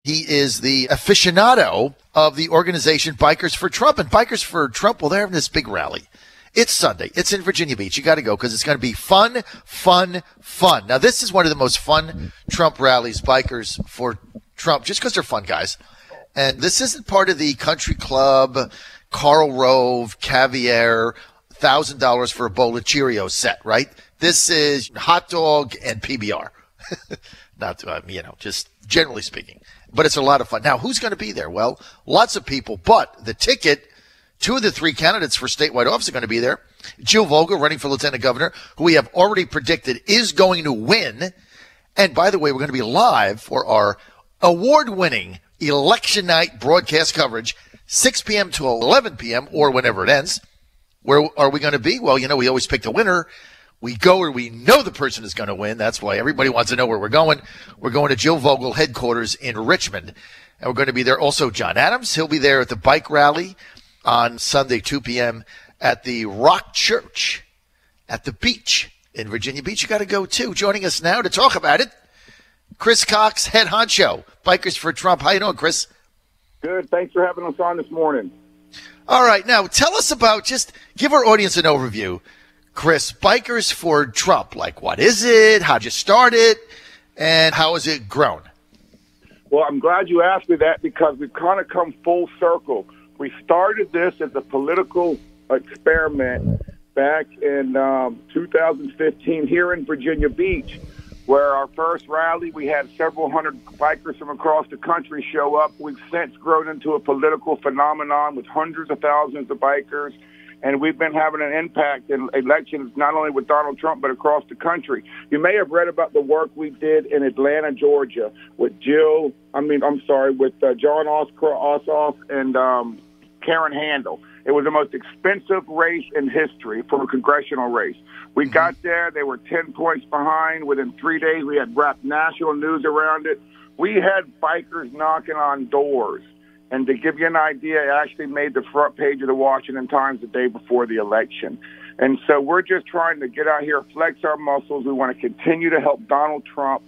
He is the aficionado of the organization Bikers for Trump. And Bikers for Trump, well, they're having this big rally. It's Sunday. It's in Virginia Beach. You got to go because it's going to be fun, fun, fun. Now, this is one of the most fun Trump rallies, Bikers for Trump, just because they're fun guys. And this isn't part of the country club, Karl Rove, caviar, $1,000 for a bowl of Cheerios set, right? This is hot dog and PBR. Not, just generally speaking. But it's a lot of fun. Now, who's going to be there? Well, lots of people. But the ticket, 2 of the 3 candidates for statewide office are going to be there. Jill Vogel, running for lieutenant governor, who we have already predicted is going to win. And by the way, we're going to be live for our award-winning election night broadcast coverage, 6 p.m. to 11 p.m. or whenever it ends. Where are we going to be? Well, we always pick the winner. We go where we know the person is going to win. That's why everybody wants to know where we're going. We're going to Jill Vogel headquarters in Richmond. And we're going to be there. Also, John Adams, he'll be there at the bike rally on Sunday, 2 p.m. at the Rock Church at the beach in Virginia Beach. You got to go, too. Joining us now to talk about it, Chris Cox, head honcho, Bikers for Trump. How you doing, Chris? Good. Thanks for having us on this morning. All right. Now, tell us about, just give our audience an overview. Chris, Bikers for Trump, like what is it? How'd you start it? And how has it grown? Well, I'm glad you asked me that because we've kind of come full circle. We started this as a political experiment back in 2015 here in Virginia Beach, where our first rally, we had several hundred bikers from across the country show up. We've since grown into a political phenomenon with hundreds of thousands of bikers. And we've been having an impact in elections, not only with Donald Trump, but across the country. You may have read about the work we did in Atlanta, Georgia, with John Ossoff and Karen Handel. It was the most expensive race in history for a congressional race. We got there. They were 10 points behind. Within 3 days, we had wrapped national news around it. We had bikers knocking on doors. And to give you an idea, it actually made the front page of the Washington Times the day before the election. And so we're just trying to get out here, flex our muscles. We want to continue to help Donald Trump.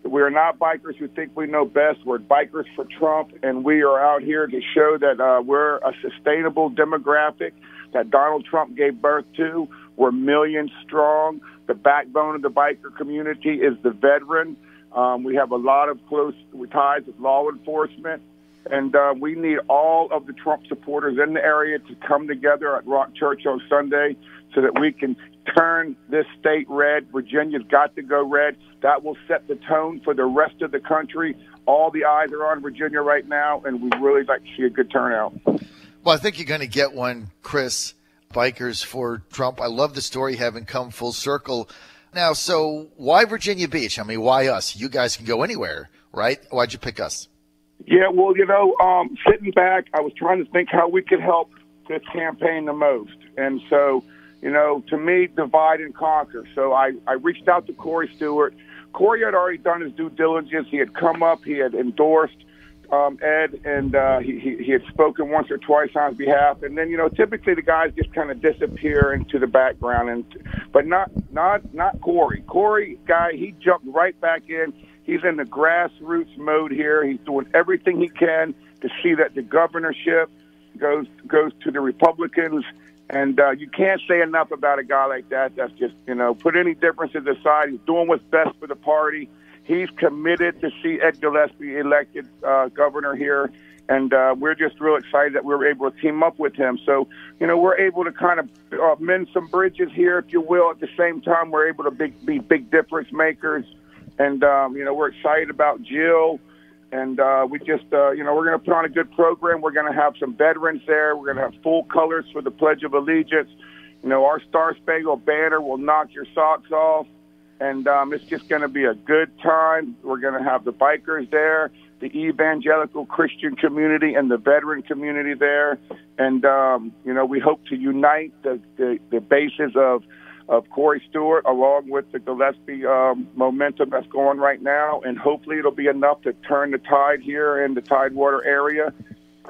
We're not bikers who think we know best. We're Bikers for Trump, and we are out here to show that we're a sustainable demographic that Donald Trump gave birth to. We're millions strong. The backbone of the biker community is the veteran. We have a lot of close ties with law enforcement. And we need all of the Trump supporters in the area to come together at Rock Church on Sunday so that we can turn this state red. Virginia's got to go red. That will set the tone for the rest of the country. All the eyes are on Virginia right now, and we'd really like to see a good turnout. Well, I think you're going to get one, Chris. Bikers for Trump. I love the story having come full circle. Now, so why Virginia Beach? I mean, why us? You guys can go anywhere, right? Why'd you pick us? Yeah, well, sitting back, I was trying to think how we could help this campaign the most. And so, to me, divide and conquer. So I reached out to Corey Stewart. Corey had already done his due diligence. He had come up. He had endorsed Ed, and he had spoken once or twice on his behalf. And then, typically the guys just kind of disappear into the background. But not Corey. Corey, guy, he jumped right back in. He's in the grassroots mode here. He's doing everything he can to see that the governorship goes to the Republicans. And you can't say enough about a guy like that. That's just, put any differences aside. He's doing what's best for the party. He's committed to see Ed Gillespie elected governor here. And we're just real excited that we were able to team up with him. So, we're able to kind of mend some bridges here, if you will. At the same time, we're able to be big difference makers. And, we're excited about Jill. And we just, we're going to put on a good program. We're going to have some veterans there. We're going to have full colors for the Pledge of Allegiance. Our Star Spangled Banner will knock your socks off. And it's just going to be a good time. We're going to have the bikers there, the evangelical Christian community, and the veteran community there. And, we hope to unite the bases of Corey Stewart, along with the Gillespie momentum that's going right now. And hopefully it'll be enough to turn the tide here in the Tidewater area.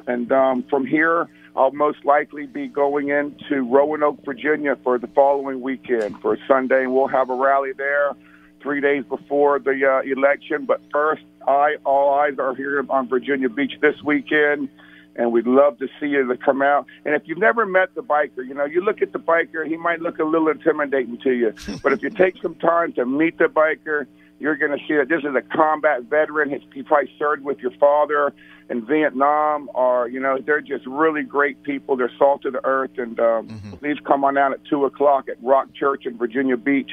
And from here, I'll most likely be going into Roanoke, Virginia for the following weekend for Sunday. And we'll have a rally there 3 days before the election. But first, all eyes are here on Virginia Beach this weekend, and we'd love to see you to come out. And if you've never met the biker, you look at the biker, he might look a little intimidating to you. But if you take some time to meet the biker, you're going to see that this is a combat veteran. He probably served with your father in Vietnam, or, they're just really great people. They're salt of the earth. And please come on out at 2 o'clock at Rock Church in Virginia Beach.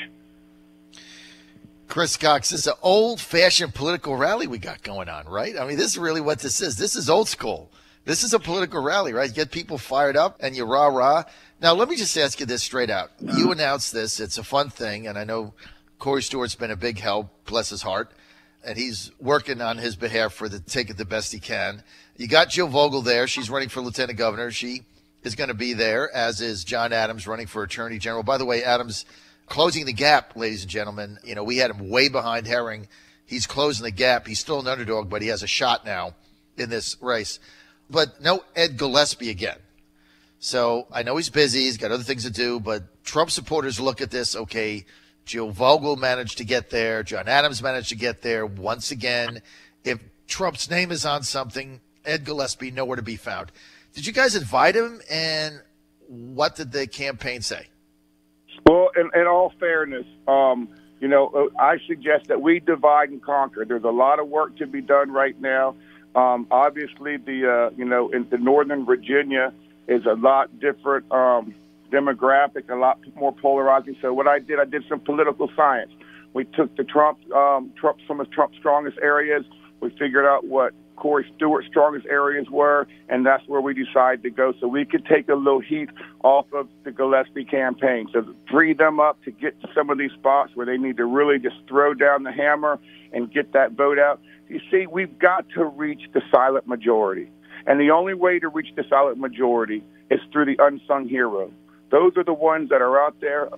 Chris Cox, this is an old-fashioned political rally we got going on, right? I mean, this is really what this is. This is old school. This is a political rally, right? Get people fired up and you rah-rah. Now, let me just ask you this straight out. You announced this. It's a fun thing, and I know Corey Stewart's been a big help, bless his heart, and he's working on his behalf to take it the best he can. You got Jill Vogel there. She's running for lieutenant governor. She is going to be there, as is John Adams running for attorney general. By the way, Adams closing the gap, ladies and gentlemen. We had him way behind Herring. He's closing the gap. He's still an underdog, but he has a shot now in this race. But no Ed Gillespie again. So I know he's busy. He's got other things to do, but Trump supporters look at this, okay, Jill Vogel managed to get there. John Adams managed to get there. Once again, if Trump's name is on something, Ed Gillespie nowhere to be found. Did you guys invite him, and what did the campaign say? Well, in all fairness, I suggest that we divide and conquer. There's a lot of work to be done right now. Obviously, in the Northern Virginia is a lot different demographic, a lot more polarizing. So what I did some political science. We took the some of Trump's strongest areas. We figured out what Corey Stewart's strongest areas were, and that's where we decided to go so we could take a little heat off of the Gillespie campaign, to free them up to get to some of these spots where they need to really just throw down the hammer and get that vote out. You see, we've got to reach the silent majority, and the only way to reach the silent majority is through the unsung hero. Those are the ones that are out there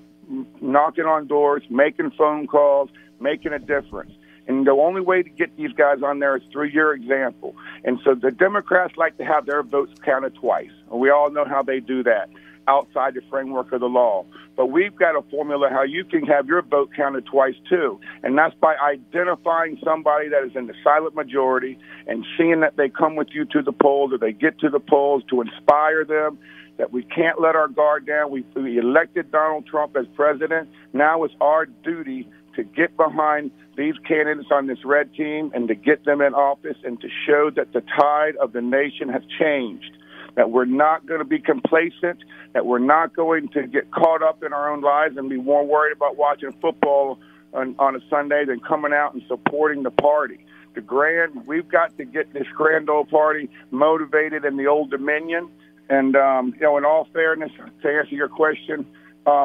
knocking on doors, making phone calls, making a difference. And the only way to get these guys on there is through your example. And so the Democrats like to have their votes counted twice. And we all know how they do that outside the framework of the law. But we've got a formula how you can have your vote counted twice, too. And that's by identifying somebody that is in the silent majority and seeing that they come with you to the polls, or they get to the polls, to inspire them, that we can't let our guard down. We elected Donald Trump as president. Now it's our duty to get behind these candidates on this red team and to get them in office and to show that the tide of the nation has changed, that we're not going to be complacent, that we're not going to get caught up in our own lives and be more worried about watching football on a Sunday than coming out and supporting the party. We've got to get this grand old party motivated in the Old Dominion. And, in all fairness, to answer your question,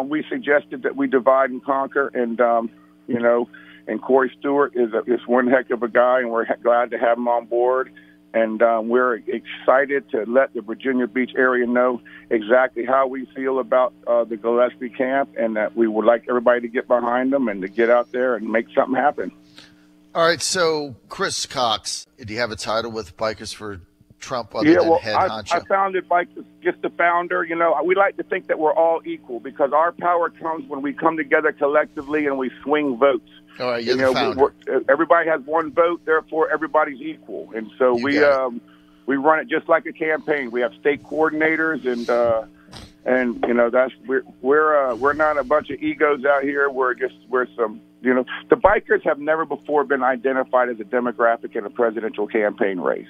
we suggested that we divide and conquer, and, and Corey Stewart is one heck of a guy, and we're glad to have him on board. And we're excited to let the Virginia Beach area know exactly how we feel about the Gillespie camp, and that we would like everybody to get behind them and to get out there and make something happen. All right, so Chris Cox, do you have a title with Bikers for Trump other than head honcho? I founded Bikers, just the founder. We like to think that we're all equal, because our power comes when we come together collectively and we swing votes. All right, you're the founder. Everybody has one vote, therefore everybody's equal. And so we run it just like a campaign. We have state coordinators, and we're not a bunch of egos out here. We're some. The bikers have never before been identified as a demographic in a presidential campaign race.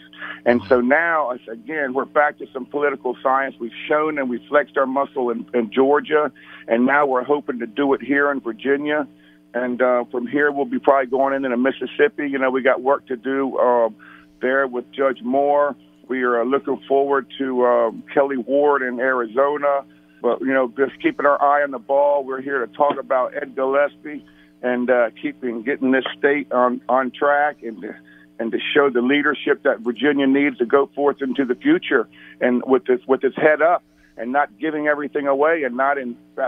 And so now, again, we're back to some political science. We've shown and we've flexed our muscle in Georgia, and now we're hoping to do it here in Virginia. And from here, we'll be probably going into Mississippi. We got work to do there with Judge Moore. We are looking forward to Kelly Ward in Arizona. But, just keeping our eye on the ball. We're here to talk about Ed Gillespie and getting this state on track, and to show the leadership that Virginia needs to go forth into the future, and with its head up, and not giving everything away, and not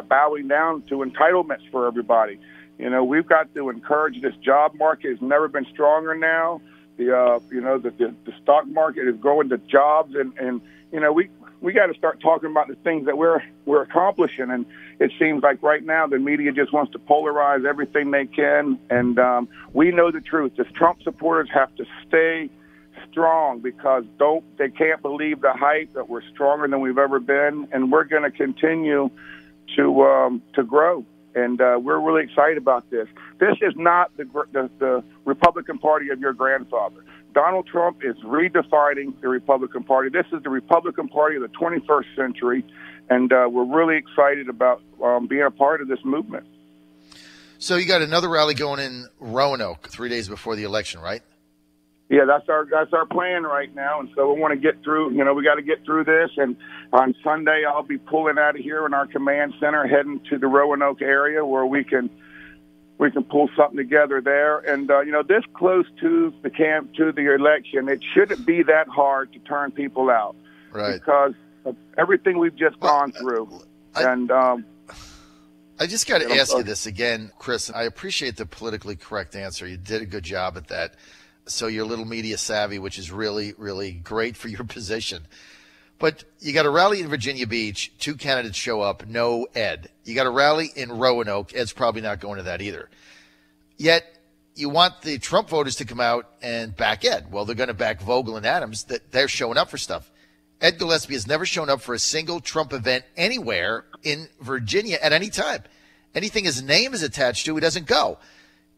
bowing down to entitlements for everybody. We've got to encourage this job market. Has never been stronger now. The stock market is going to jobs, and we got to start talking about the things that we're accomplishing. And it seems like right now the media just wants to polarize everything they can. And we know the truth. The Trump supporters have to stay strong because they can't believe the hype that we're stronger than we've ever been, and we're going to continue to grow. And we're really excited about this. This is not the Republican Party of your grandfather. Donald Trump is redefining the Republican Party. This is the Republican Party of the 21st century, and we're really excited about being a part of this movement. So you got another rally going in Roanoke 3 days before the election, right? Yeah, that's our plan right now, and so we want to get through. We got to get through this. And on Sunday, I'll be pulling out of here in our command center, heading to the Roanoke area where we can pull something together there. And this close to the election, it shouldn't be that hard to turn people out, right? Because of everything we've just gone through. I just got to ask you this again, Chris. I appreciate the politically correct answer. You did a good job at that. So you're a little media savvy, which is really, really great for your position. But you got a rally in Virginia Beach. 2 candidates show up. No Ed. You got a rally in Roanoke. Ed's probably not going to that either. Yet you want the Trump voters to come out and back Ed. Well, they're going to back Vogel and Adams. They're showing up for stuff. Ed Gillespie has never shown up for a single Trump event anywhere in Virginia at any time. Anything his name is attached to, he doesn't go.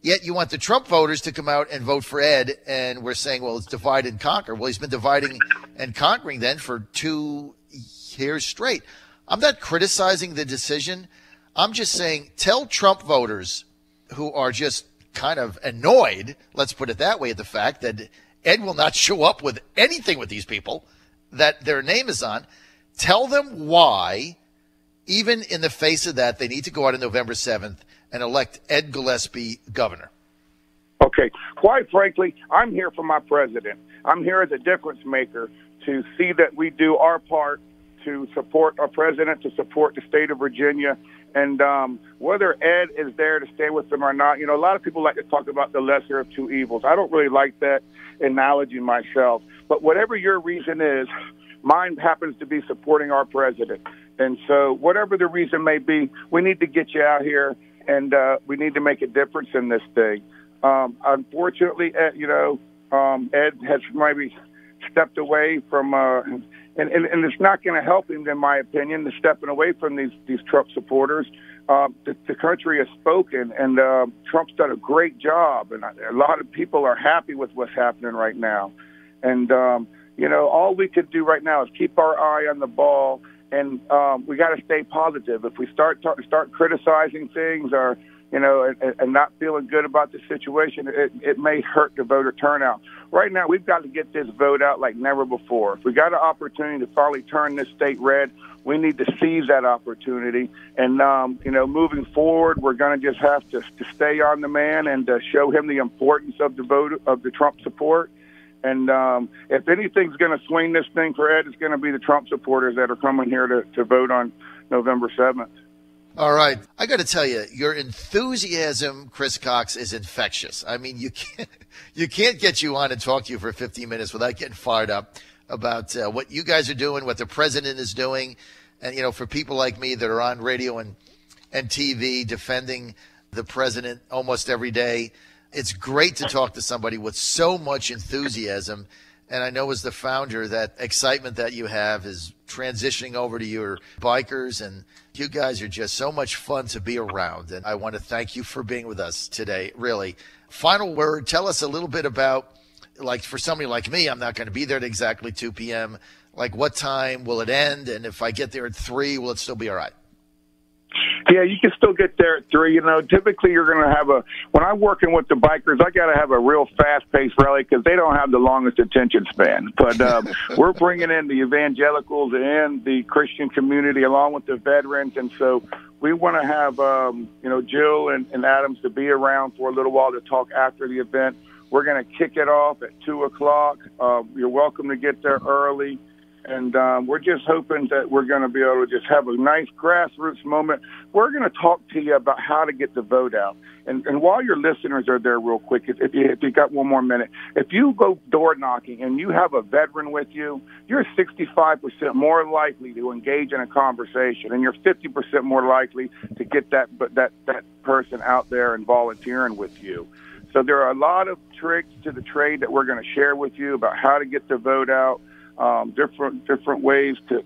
Yet you want the Trump voters to come out and vote for Ed, and we're saying, well, it's divide and conquer. Well, he's been dividing and conquering then for 2 years straight. I'm not criticizing the decision. I'm just saying tell Trump voters who are just kind of annoyed, let's put it that way, at the fact that Ed will not show up with anything with these people that their name is on. Tell them why, even in the face of that, they need to go out on November 7th and elect Ed Gillespie governor. Okay. Quite frankly, I'm here for my president. I'm here as a difference maker to see that we do our part to support our president, to support the state of Virginia. And whether Ed is there to stay with them or not, a lot of people like to talk about the lesser of two evils. I don't really like that analogy myself. But whatever your reason is, mine happens to be supporting our president. And so whatever the reason may be, we need to get you out here, and we need to make a difference in this thing. Unfortunately, Ed has maybe stepped away from, and it's not going to help him, in my opinion, the stepping away from these Trump supporters. The country has spoken, and Trump's done a great job, and a lot of people are happy with what's happening right now. And, all we could do right now is keep our eye on the ball. And we got to stay positive. If we start criticizing things or, and not feeling good about the situation, it may hurt the voter turnout. Right now, we've got to get this vote out like never before. If we got an opportunity to finally turn this state red, we need to seize that opportunity. And, moving forward, we're going to just have to stay on the man and show him the importance of the vote, of the Trump support. And if anything's going to swing this thing for Ed, it's going to be the Trump supporters that are coming here to vote on November 7th. All right. I got to tell you, your enthusiasm, Chris Cox, is infectious. I mean, you can't get you on and talk to you for 15 minutes without getting fired up about what you guys are doing, what the president is doing. And, for people like me that are on radio and TV defending the president almost every day, it's great to talk to somebody with so much enthusiasm. And I know as the founder, that excitement that you have is transitioning over to your bikers. And you guys are just so much fun to be around. And I want to thank you for being with us today, really. Final word, tell us a little bit about, like, for somebody like me, I'm not going to be there at exactly 2 p.m. Like, what time will it end? And if I get there at 3, will it still be all right? Yeah, you can still get there at 3. Typically you're going to have when I'm working with the bikers, I got to have a real fast-paced rally because they don't have the longest attention span. But we're bringing in the evangelicals and the Christian community along with the veterans. And so we want to have, Jill and Adams to be around for a little while to talk after the event. We're going to kick it off at 2 o'clock. You're welcome to get there early. And we're just hoping that we're going to be able to just have a nice grassroots moment. We're going to talk to you about how to get the vote out. And while your listeners are there real quick, if you got one more minute, if you go door knocking and you have a veteran with you, you're 65% more likely to engage in a conversation, and you're 50% more likely to get that person out there and volunteering with you. So there are a lot of tricks to the trade that we're going to share with you about how to get the vote out. Different ways to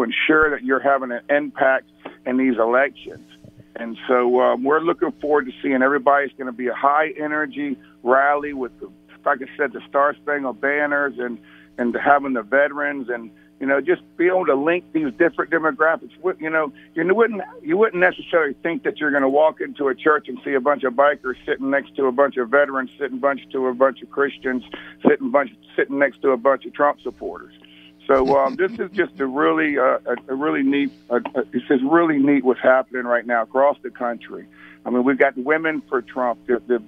ensure that you're having an impact in these elections. And so we're looking forward to seeing everybody. It's going to be a high energy rally with, like I said, the Star Spangled Banners and having the veterans and, just be able to link these different demographics. You wouldn't necessarily think that you're going to walk into a church and see a bunch of bikers sitting next to a bunch of veterans, sitting next to a bunch of Christians, sitting next to a bunch of Trump supporters. So this is just a really neat. It's just really neat what's happening right now across the country. I mean, we've got women for Trump, the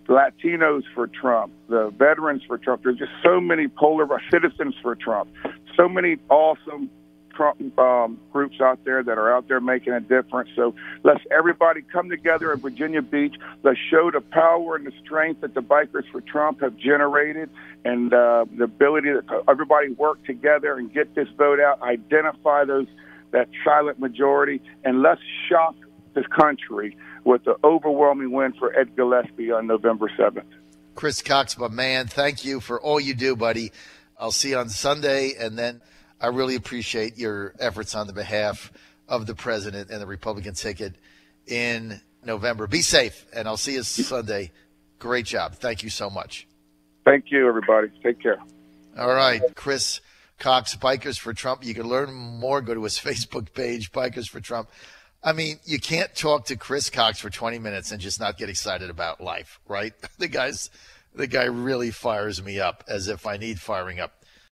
Latinos for Trump, the veterans for Trump. There's just so many citizens for Trump. So many awesome Trump groups out there that are out there making a difference. So let's everybody come together at Virginia Beach. Let's show the power and the strength that the Bikers for Trump have generated, and the ability that everybody work together and get this vote out, identify that silent majority, and let's shock this country with the overwhelming win for Ed Gillespie on November 7th. Chris Cox, my man, thank you for all you do, buddy. I'll see you on Sunday, and then I really appreciate your efforts on the behalf of the president and the Republican ticket in November. Be safe, and I'll see you Sunday. Great job. Thank you so much. Thank you, everybody. Take care. All right. Chris Cox, Bikers for Trump. You can learn more. Go to his Facebook page, Bikers for Trump. I mean, you can't talk to Chris Cox for 20 minutes and just not get excited about life, right? The guy really fires me up as if I need firing up.